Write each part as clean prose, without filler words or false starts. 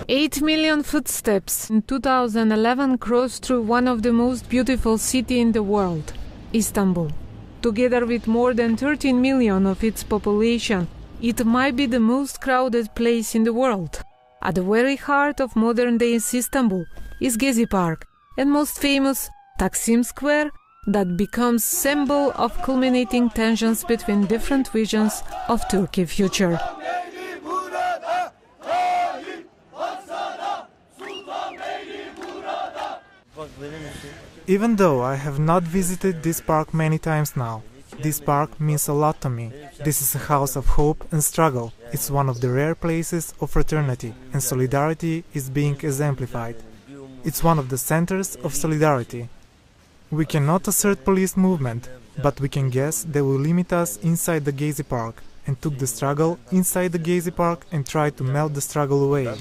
8 million footsteps in 2011 crossed through one of the most beautiful cities in the world, Istanbul. Together with more than 13 million of its population, it might be the most crowded place in the world. At the very heart of modern-day Istanbul is Gezi Park, and most famous Taksim Square, that becomes symbol of culminating tensions between different visions of Turkey future. Even though I have not visited this park many times now, this park means a lot to me. This is a house of hope and struggle. It's one of the rare places of fraternity, and solidarity is being exemplified. It's one of the centers of solidarity. We cannot assert police movement, but we can guess they will limit us inside the Gezi Park, and took the struggle inside the Gezi Park and tried to melt the struggle away.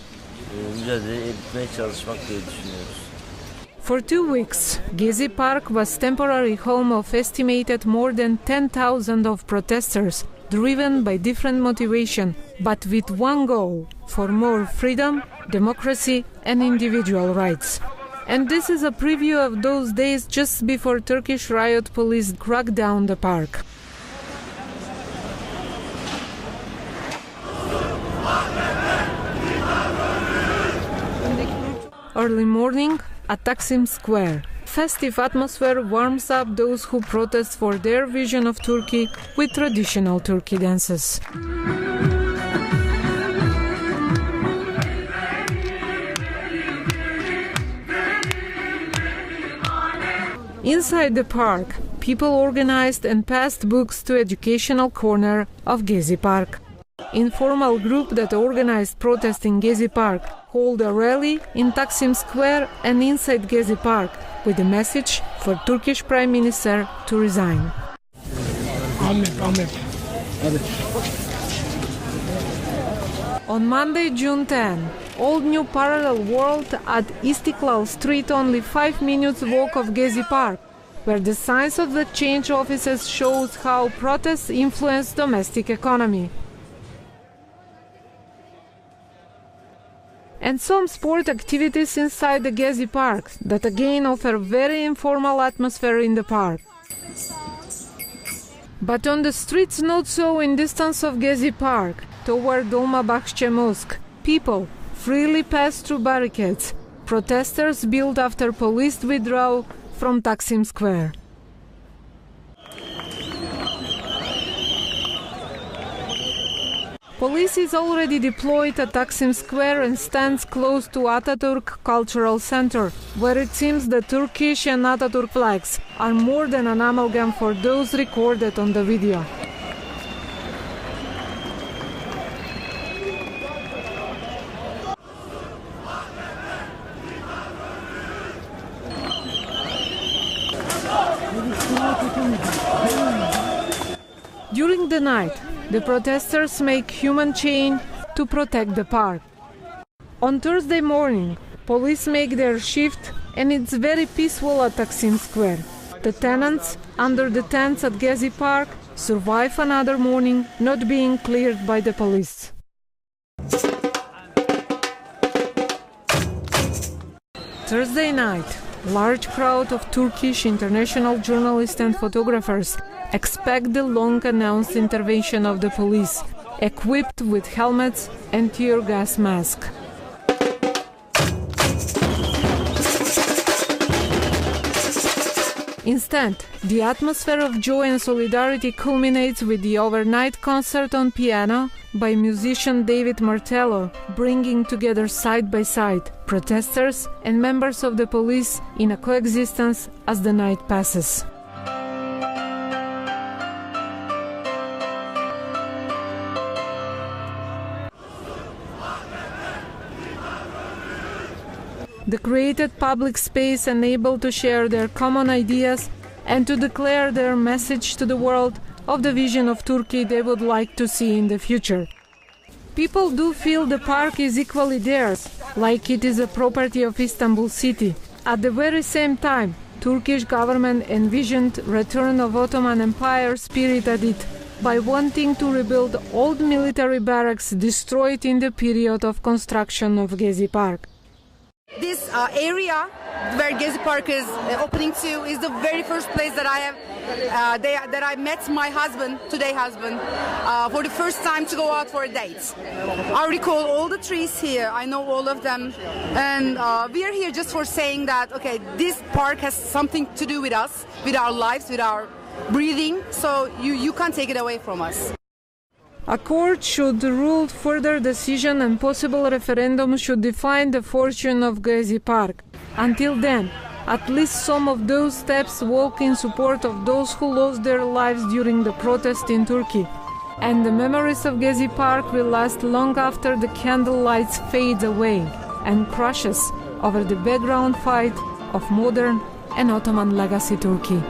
For 2 weeks, Gezi Park was temporary home of estimated more than 10,000 of protesters, driven by different motivation, but with one goal: for more freedom, democracy and individual rights. And this is a preview of those days just before Turkish riot police cracked down the park. Early morning at Taksim Square. Festive atmosphere warms up those who protest for their vision of Turkey with traditional Turkey dances. Inside the park, people organized and passed books to educational corner of Gezi Park. Informal group that organized protest in Gezi Park hold a rally in Taksim Square and inside Gezi Park with a message for Turkish Prime Minister to resign. On Monday, June 10, old new parallel world at Istiklal Street, only 5 minutes walk of Gezi Park, where the signs of the change offices shows how protests influence domestic economy. And some sport activities inside the Gezi Park that again offer very informal atmosphere in the park. But on the streets not so in distance of Gezi Park, toward Dolmabahce Mosque, people freely pass through barricades, protesters built after police withdrawal from Taksim Square. Police is already deployed at Taksim Square and stands close to Atatürk Cultural Center, where it seems the Turkish and Atatürk flags are more than an amalgam for those recorded on the video. During the night, the protesters make human chain to protect the park. On Thursday morning, police make their shift and it's very peaceful at Taksim Square. The tenants under the tents at Gezi Park survive another morning not being cleared by the police. Thursday night, large crowd of Turkish international journalists and photographers expect the long-announced intervention of the police, equipped with helmets and tear gas masks. Instead, the atmosphere of joy and solidarity culminates with the overnight concert on piano by musician David Martello, bringing together side by side protesters and members of the police in a coexistence as the night passes. The created public space enabled to share their common ideas and to declare their message to the world of the vision of Turkey they would like to see in the future. People do feel the park is equally theirs, like it is a property of Istanbul city. At the very same time, Turkish government envisioned return of Ottoman Empire spirit at it, by wanting to rebuild old military barracks destroyed in the period of construction of Gezi Park. This area where Gezi Park is opening to is the very first place that I met my husband, today's husband, for the first time to go out for a date. I recall all the trees here. I know all of them, and we are here just for saying that okay, this park has something to do with us, with our lives, with our breathing. So you can't take it away from us. A court should rule further decision and possible referendum should define the fortune of Gezi Park. Until then, at least some of those steps walk in support of those who lost their lives during the protest in Turkey. And the memories of Gezi Park will last long after the candlelights fade away and crashes over the background fight of modern and Ottoman legacy Turkey.